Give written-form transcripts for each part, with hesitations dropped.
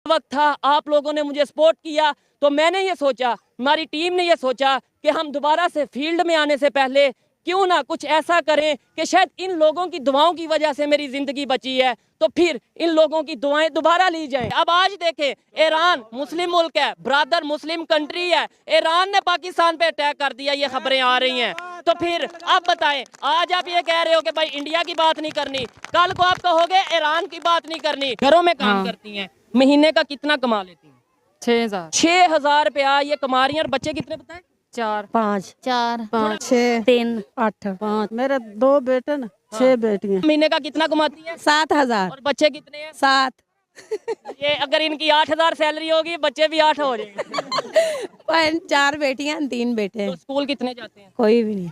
वक्त था, आप लोगों ने मुझे सपोर्ट किया, तो मैंने ये सोचा, हमारी टीम ने ये सोचा कि हम दोबारा से फील्ड में आने से पहले क्यों ना कुछ ऐसा करें कि शायद इन लोगों की दुआओं की वजह से मेरी जिंदगी बची है, तो फिर इन लोगों की दुआएं दोबारा ली जाएं। अब आज देखें, ईरान मुस्लिम मुल्क है, ब्रादर मुस्लिम कंट्री है, ईरान ने पाकिस्तान पे अटैक कर दिया, ये खबरें आ रही हैं। तो फिर आप बताएं, आज आप ये कह रहे हो कि भाई इंडिया की बात नहीं करनी, कल को आप कहोगे ईरान की बात नहीं करनी। घरों में काम करती हैं, महीने का कितना कमा लेती हैं? 6,000 रुपया ये कमा रही हैं। और बच्चे कितने बताएं? 4 5 6 3 8 5 मेरे 2 बेटे ना 6 बेटियां। महीने का कितना कमाती हैं? 7,000। और बच्चे कितने हैं? 7। ये अगर इनकी 8,000 सैलरी होगी, बच्चे भी 8 हो जाएंगे। 4 बेटियां 3 बेटे। तो स्कूल कितने जाते हैं? कोई भी नहीं।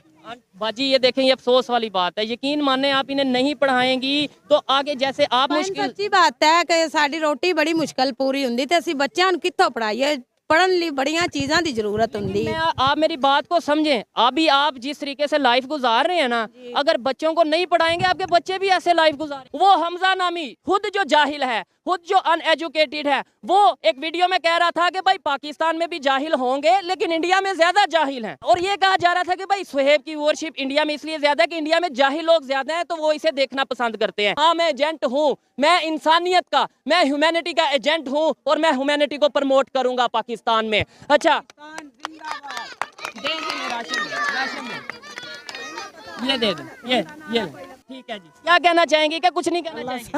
बाजी ये देखें, ये अफसोस वाली बात है। यकीन माने आप इन्हें नहीं पढ़ाएंगी तो आगे जैसे आप मुश्किल। सच्ची बात है कि साडी रोटी बड़ी मुश्किल पूरी हुंदी ते असीं बच्चों नूं कित्थों पढ़ाईए। पढ़न ली बड़ियां चीज़ां दी जरूरत होंदी। आप मेरी बात को समझें, अभी आप जिस तरीके से लाइफ गुजार रहे हैं ना, अगर बच्चों को नहीं पढ़ाएंगे आपके बच्चे भी ऐसे लाइफ गुजारे। वो हमजा नामी खुद जो जाहिल है, खुद जो अनएजुकेटेड है, वो एक वीडियो में कह रहा था कि भाई पाकिस्तान में भी जाहिल होंगे लेकिन इंडिया में ज्यादा जाहिल हैं। और ये कहा जा रहा था कि भाई सुहेब की व्यूअरशिप इंडिया में इसलिए ज्यादा कि इंडिया में जाहिल लोग ज्यादा हैं, तो वो इसे देखना पसंद करते हैं। हाँ, मैं एजेंट हूँ, मैं इंसानियत का, मैं ह्यूमैनिटी का एजेंट हूँ और मैं ह्यूमैनिटी को प्रमोट करूंगा पाकिस्तान में। अच्छा, ये दे दो, ये ठीक है जी। क्या कहना चाहेंगे? क्या कुछ नहीं कहना चाहेंगे?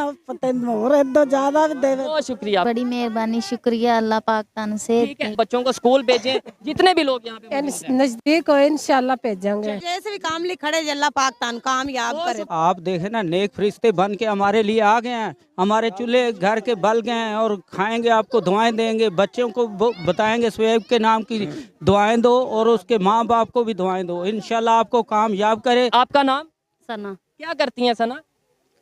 बहुत शुक्रिया, बड़ी मेहरबानी, शुक्रिया। अल्लाह पाक तानु से ठीक है। बच्चों को स्कूल भेजें, जितने भी लोग यहाँ पे नजदीक हो इंशाल्लाह भेजेंगे। जैसे भी काम लिख खड़े अल्लाह पाक तानु कामयाब करे। आप देखे ना, नेक फरिश्ते बन के हमारे लिए आ गए हैं, हमारे चूल्हे घर के बल गए हैं और खाएंगे, आपको दुआएं देंगे, बच्चों को बताएंगे सुहेब के नाम की दुआएं दो और उसके माँ बाप को भी दुआएं दो, इंशाल्लाह आपको कामयाब करे। आपका नाम? सना। क्या करती हैं सना?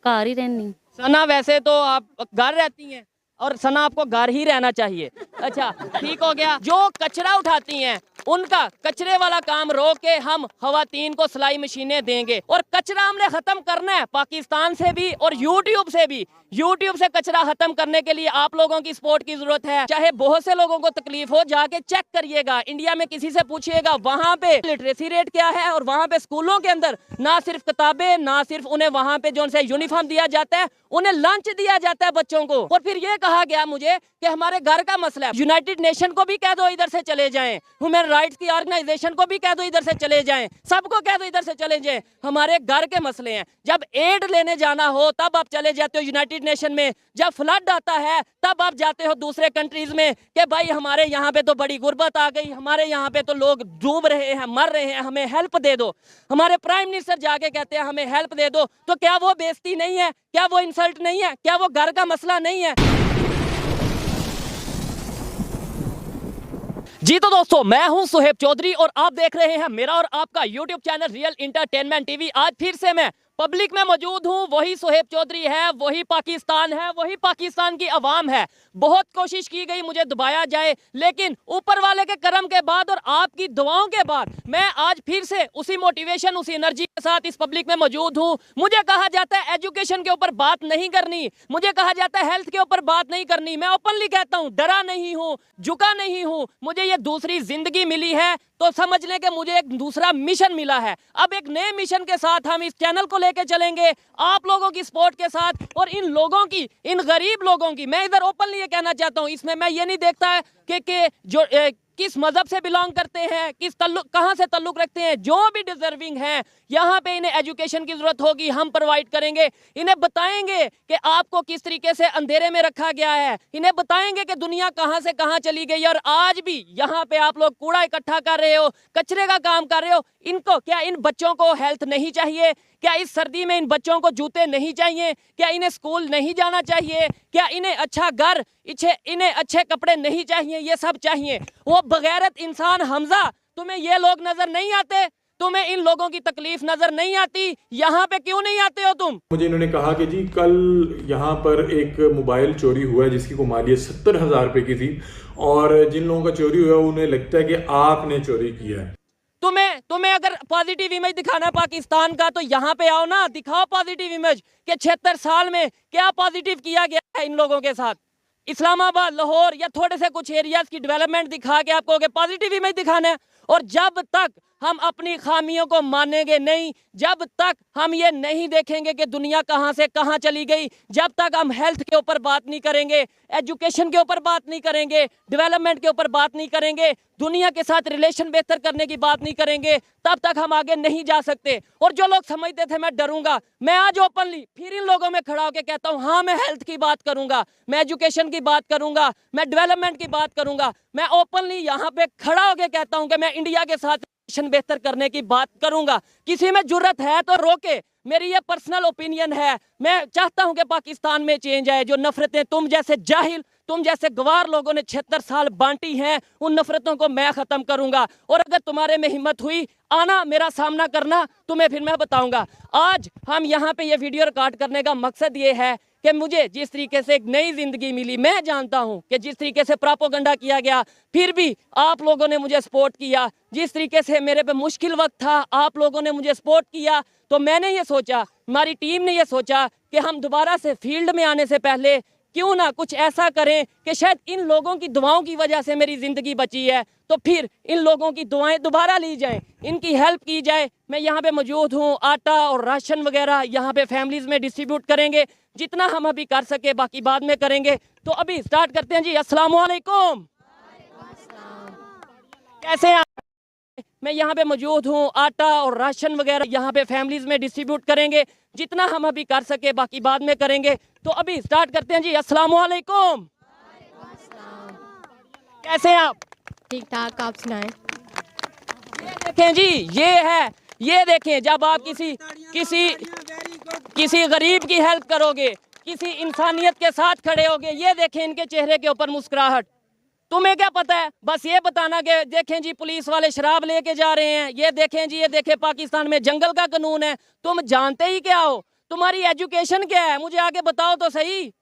घर ही रहनी। सना वैसे तो आप घर रहती हैं और सना आपको घर ही रहना चाहिए। अच्छा, ठीक हो गया। जो कचरा उठाती हैं उनका कचरे वाला काम रोक के हम खवातीन को सिलाई मशीनें देंगे और कचरा हमने खत्म करना है पाकिस्तान से भी और यूट्यूब से भी। यूट्यूब से कचरा खत्म करने के लिए आप लोगों की सपोर्ट की जरूरत है। चाहे बहुत से लोगों को तकलीफ हो, जाके चेक करिएगा, इंडिया में किसी से पूछिएगा वहाँ पे लिटरेसी रेट क्या है और वहाँ पे स्कूलों के अंदर ना सिर्फ किताबें, ना सिर्फ उन्हें वहाँ पे जो यूनिफॉर्म दिया जाता है, उन्हें लंच दिया जाता है बच्चों को। और फिर ये कहा गया मुझे कि हमारे घर का मसला है, यूनाइटेड नेशन को भी कह दो इधर से चले जाएं, ह्यूमन राइट्स की ऑर्गेनाइजेशन को भी कह दो इधर से चले जाएं, सबको कह दो इधर से चले जाएं, हमारे घर के मसले हैं। जब एड लेने जाना हो तब आप चले जाते हो यूनाइटेड नेशन में, जब फ्लड आता है तब आप जाते हो दूसरे कंट्रीज में कि भाई हमारे यहाँ पे तो बड़ी गुर्बत आ गई, हमारे यहाँ पे तो लोग डूब रहे हैं, मर रहे हैं, हमें हेल्प दे दो। हमारे प्राइम मिनिस्टर जाके कहते हैं हमें हेल्प दे दो, तो क्या वो बेइज्जती नहीं है? क्या वो इंसल्ट नहीं है? क्या वो घर का मसला नहीं है? जी तो दोस्तों, मैं हूं सुहेब चौधरी और आप देख रहे हैं मेरा और आपका YouTube channel real entertainment TV. आज फिर से मैं पब्लिक में मौजूद हूं। वही सुहेब चौधरी है, वही पाकिस्तान है, वही पाकिस्तान की आवाम है। बहुत कोशिश की गई मुझे दबाया जाए, लेकिन ऊपर वाले के करम के बाद और आपकी दुआओं के बाद मैं आज फिर से उसी मोटिवेशन, उसी एनर्जी के साथ इस पब्लिक में मौजूद हूं। मुझे कहा जाता है एजुकेशन के ऊपर बात नहीं करनी, मुझे कहा जाता है हेल्थ के ऊपर बात नहीं करनी। मैं ओपनली कहता हूं, डरा नहीं हूं, झुका नहीं हूं। मुझे ये दूसरी जिंदगी मिली है तो समझ लें कि मुझे एक दूसरा मिशन मिला है। अब एक नए मिशन के साथ हम इस चैनल को लेके चलेंगे, आप लोगों की सपोर्ट के साथ और इन लोगों की, इन गरीब लोगों की। मैं इधर ओपनली ये कहना चाहता हूं, इसमें मैं ये नहीं देखता है कि जो किस मजहब से बिलोंग करते हैं, किस तल्लुक, कहां से तल्लुक रखते हैं। जो भी डिजर्विंग हैं, यहाँ पे इन्हें एजुकेशन की जरूरत होगी, हम प्रोवाइड करेंगे। इन्हें बताएंगे कि आपको किस तरीके से अंधेरे में रखा गया है, इन्हें बताएंगे कि दुनिया कहां से कहां चली गई। और आज भी यहाँ पे आप लोग कूड़ा इकट्ठा कर रहे हो, कचरे का काम कर रहे हो। इनको क्या, इन बच्चों को हेल्थ नहीं चाहिए? क्या इस सर्दी में इन बच्चों को जूते नहीं चाहिए? क्या इन्हें स्कूल नहीं जाना चाहिए? क्या इन्हें अच्छा घर, इन्हें अच्छे कपड़े नहीं चाहिए? ये सब चाहिए। वो बगैरत इंसान हमजा, तुम्हें ये लोग नजर नहीं आते? तुम्हें इन लोगों की तकलीफ नजर नहीं आती? यहाँ पे क्यों नहीं आते हो तुम? मुझे इन्होंने कहा कि जी कल यहाँ पर एक मोबाइल चोरी हुआ है जिसकी को मालियत 70,000 रुपए की थी, और जिन लोगों का चोरी हुआ उन्हें लगता है कि आपने चोरी किया है। तुम्हें अगर पॉजिटिव इमेज दिखाना है पाकिस्तान का तो यहाँ पे आओ ना, दिखाओ पॉजिटिव इमेज कि 76 साल में क्या पॉजिटिव किया गया है इन लोगों के साथ। इस्लामाबाद, लाहौर या थोड़े से कुछ एरियाज की डेवलपमेंट दिखा के आपको पॉजिटिव इमेज दिखाना है। और जब तक हम अपनी खामियों को मानेंगे नहीं, जब तक हम ये नहीं देखेंगे कि दुनिया कहां से कहां चली गई, जब तक हम हेल्थ के ऊपर बात नहीं करेंगे, एजुकेशन के ऊपर बात नहीं करेंगे, डेवलपमेंट के ऊपर बात नहीं करेंगे, दुनिया के साथ रिलेशन बेहतर करने की बात नहीं करेंगे, तब तक हम आगे नहीं जा सकते। और जो लोग समझते थे मैं डरूंगा, मैं आज ओपनली फिर इन लोगों में खड़ा होकर कहता हूं, हाँ मैं हेल्थ की बात करूंगा, मैं एजुकेशन की बात करूंगा, मैं डेवलपमेंट की बात करूंगा, मैं ओपनली यहाँ पे खड़ा होकर कहता हूं कि मैं इंडिया के साथ बेहतर करने की बात करूंगा। किसी में जुर्रत है तो रोके, मेरी ये पर्सनल ओपिनियन है। मैं चाहता हूं कि पाकिस्तान में चेंज आए। जो नफरतें तुम जैसे जाहिल, तुम जैसे गवार लोगों ने 76 साल बांटी हैं, उन नफरतों को मैं खत्म करूंगा। और अगर तुम्हारे में हिम्मत हुई आना, मेरा सामना करना, तुम्हें फिर मैं बताऊंगा। आज हम यहाँ पे ये वीडियो रिकॉर्ड करने का मकसद ये है कि मुझे जिस तरीके से एक नई जिंदगी मिली, मैं जानता हूं कि जिस तरीके से प्रोपेगेंडा किया गया, फिर भी आप लोगों ने मुझे सपोर्ट किया। जिस तरीके से मेरे पे मुश्किल वक्त था, आप लोगों ने मुझे सपोर्ट किया। तो मैंने ये सोचा, हमारी टीम ने ये सोचा कि हम दोबारा से फील्ड में आने से पहले क्यों ना कुछ ऐसा करें कि शायद इन लोगों की दुआओं की वजह से मेरी ज़िंदगी बची है, तो फिर इन लोगों की दुआएं दोबारा ली जाएं, इनकी हेल्प की जाए। मैं यहाँ पे मौजूद हूँ, आटा और राशन वगैरह यहाँ पे फैमिलीज़ में डिस्ट्रीब्यूट करेंगे, जितना हम अभी कर सके, बाकी बाद में करेंगे। तो अभी स्टार्ट करते हैं जी। अस्सलाम वालेकुम, कैसे हैं आप? मैं यहाँ पे मौजूद हूँ, आटा और राशन वगैरह यहाँ पे फैमिलीज़ में डिस्ट्रीब्यूट करेंगे, जितना हम अभी कर सके, बाकी बाद में करेंगे। तो अभी स्टार्ट करते हैं जी। अस्सलाम वालेकुम, कैसे हैं आप? ठीक ठाक, आप सुनाएं। ये देखें जी, ये है, ये देखें, जब आप किसी गरीब की हेल्प करोगे, किसी इंसानियत के साथ खड़े होगे, ये देखें इनके चेहरे के ऊपर मुस्कुराहट। तुम्हें क्या पता है, बस ये बताना कि देखें जी पुलिस वाले शराब लेके जा रहे हैं, ये देखें जी, ये देखें पाकिस्तान में जंगल का कानून है। तुम जानते ही क्या हो? तुम्हारी एजुकेशन क्या है? मुझे आगे बताओ तो सही।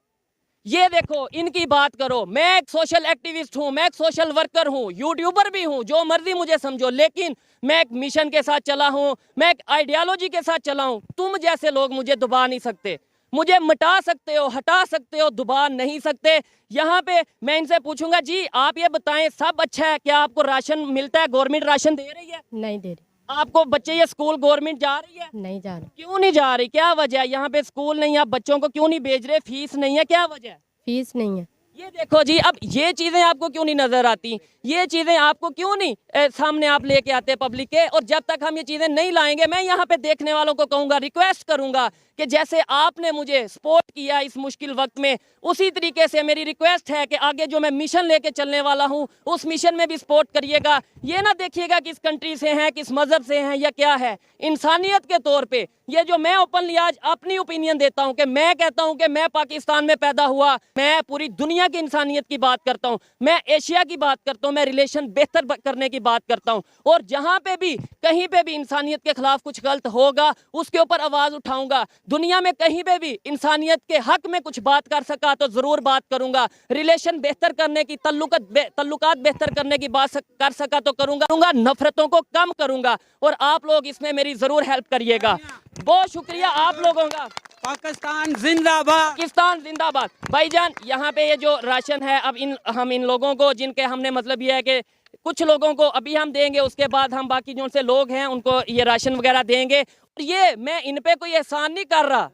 ये देखो, इनकी बात करो। मैं एक सोशल एक्टिविस्ट हूँ, मैं एक सोशल वर्कर हूँ, यूट्यूबर भी हूँ, जो मर्जी मुझे समझो, लेकिन मैं एक मिशन के साथ चला हूँ, मैं एक आइडियोलॉजी के साथ चला हूँ। तुम जैसे लोग मुझे दबा नहीं सकते, मुझे मिटा सकते हो, हटा सकते हो, दबा नहीं सकते। यहाँ पे मैं इनसे पूछूंगा, जी आप ये बताएं, सब अच्छा है? क्या आपको राशन मिलता है? गवर्नमेंट राशन दे रही है? नहीं दे रही। आपको बच्चे ये स्कूल गवर्नमेंट जा रही है? नहीं जा रही। क्यों नहीं जा रही? क्या वजह है? यहाँ पे स्कूल नहीं है, आप बच्चों को क्यों नहीं भेज रहे? फीस नहीं है, क्या वजह है? फीस नहीं है। ये देखो जी, अब ये चीजें आपको क्यों नहीं नजर आती? ये चीजें आपको क्यों नहीं सामने आप लेके आते पब्लिक के? और जब तक हम ये चीजें नहीं लाएंगे, मैं यहाँ पे देखने वालों को कहूँगा, रिक्वेस्ट करूँगा कि जैसे आपने मुझे सपोर्ट किया इस मुश्किल वक्त में, उसी तरीके से मेरी रिक्वेस्ट है कि आगे जो मैं मिशन लेके चलने वाला हूँ, उस मिशन में भी सपोर्ट करिएगा। ये ना देखिएगा किस कंट्री से हैं, किस मजहब से हैं या क्या है। इंसानियत के तौर पे ये जो मैं ओपनली आज अपनी ओपिनियन देता हूँ कि मैं कहता हूँ कि मैं पाकिस्तान में पैदा हुआ, मैं पूरी दुनिया की इंसानियत की बात करता हूँ, मैं एशिया की बात करता हूँ, मैं रिलेशन बेहतर करने की बात करता हूँ। और जहाँ पे भी कहीं पे भी इंसानियत के खिलाफ कुछ गलत होगा, उसके ऊपर आवाज उठाऊंगा। दुनिया में कहीं पे भी इंसानियत के हक में कुछ बात कर सका तो जरूर बात करूंगा। रिलेशन बेहतर करने की, तल्लुकात बेहतर करने की बात कर सका तो करूंगा। नफरतों को कम करूंगा और आप लोग इसमें मेरी जरूर हेल्प करिएगा। बहुत शुक्रिया आप लोगों का। पाकिस्तान जिंदाबाद, पाकिस्तान जिंदाबाद। भाईजान, यहाँ पे ये जो राशन है, अब हम इन लोगों को, जिनके हमने मतलब ये है कि कुछ लोगों को अभी हम देंगे, उसके बाद हम बाकी जो से लोग हैं उनको ये राशन वगैरह देंगे। ये मैं इन पे कोई एहसान नहीं कर रहा,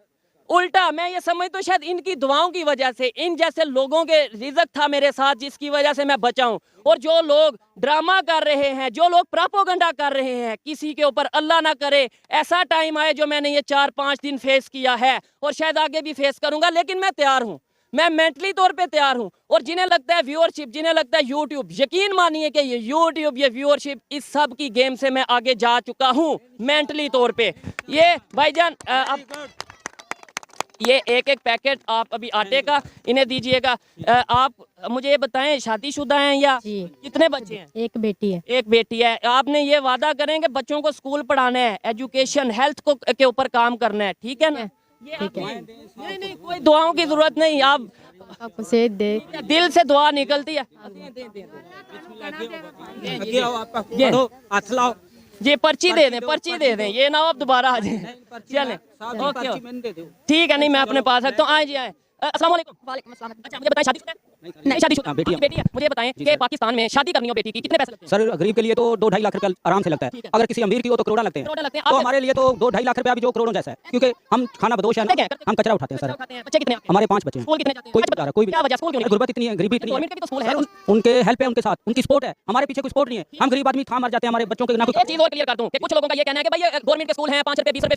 उल्टा मैं ये समझता हूँ शायद इनकी दुआओं की वजह से, इन जैसे लोगों के रिज़्क था मेरे साथ, जिसकी वजह से मैं बचा हूँ। और जो लोग ड्रामा कर रहे हैं, जो लोग प्रोपेगेंडा कर रहे हैं, किसी के ऊपर अल्लाह ना करे ऐसा टाइम आए जो मैंने ये 4-5 दिन फेस किया है और शायद आगे भी फेस करूंगा, लेकिन मैं तैयार हूँ, मैं मेंटली तौर पे तैयार हूँ। और जिन्हें लगता है व्यूअरशिप, जिन्हें लगता है यूट्यूब, यकीन मानिए कि ये यूट्यूब, ये व्यूअरशिप, इस सब की गेम से मैं आगे जा चुका हूँ मेंटली तौर पे। ये भाईजान, अब ये एक पैकेट आप अभी आटे का इन्हें दीजिएगा। आप मुझे ये बताएं, शादीशुदा हैं या जी। कितने बच्चे हैं? एक बेटी है। एक बेटी है। आपने ये वादा करें कि बच्चों को स्कूल पढ़ाना है, एजुकेशन, हेल्थ को के ऊपर काम करना है, ठीक है ना? ये ठीक है। नहीं, कोई दुआओं की जरूरत नहीं, आप आपको सेहत दे। दिल से दुआ निकलती है। ये पर्ची दे दें, पर्ची दे दें, ये ना आप दोबारा आ जाए। चलें, ओके, ठीक है। नहीं, मैं अपने पास रखता हूँ। आए जी आए, अस्सलाम वालेकुम। वालेकुम अस्सलाम। अच्छा मुझे बताएं, शादीशुदा है? नहीं शादीशुदा। बेटी है। बेटी है। मुझे बताएं कि पाकिस्तान में शादी करनी हो बेटी की कितने पैसे लगते हैं? सर गरीब के लिए तो 2-2.5 लाख रुपया आराम से लगता है। अगर किसी अमीर की हो तो करोड़ा लगते हैं। करोड़ लगते हैं। तो आप हमारे लिए तो 2-2.5 लाख रुपया भी जो करोड़ों जैसा है, क्योंकि हम खाना बदोश है ना, क्या करते हैं? हम कचरा उठाते हैं सर। उठाते हैं। बच्चे कितने आपके? हमारे 5 बच्चे हैं। स्कूल कितने जाते हैं? कोई नहीं बता रहा, कोई भी क्या वजह, स्कूल क्यों नहीं? गुर्बत इतनी है, गरीबी इतनी है। गवर्नमेंट के भी तो स्कूल है। सर उनके हेल्प है उनके साथ, उनकी सपोर्ट है, हमारे पीछे कोई सपोर्ट नहीं है। हम गरीब आदमी खा मर जाते हैं, हमारे बच्चों के ना एक चीज और क्लियर कर दूं कि कुछ लोगों का ये कहना है कि भाई ये गवर्नमेंट के स्कूल हैं, 5 रुपए 20 रुपए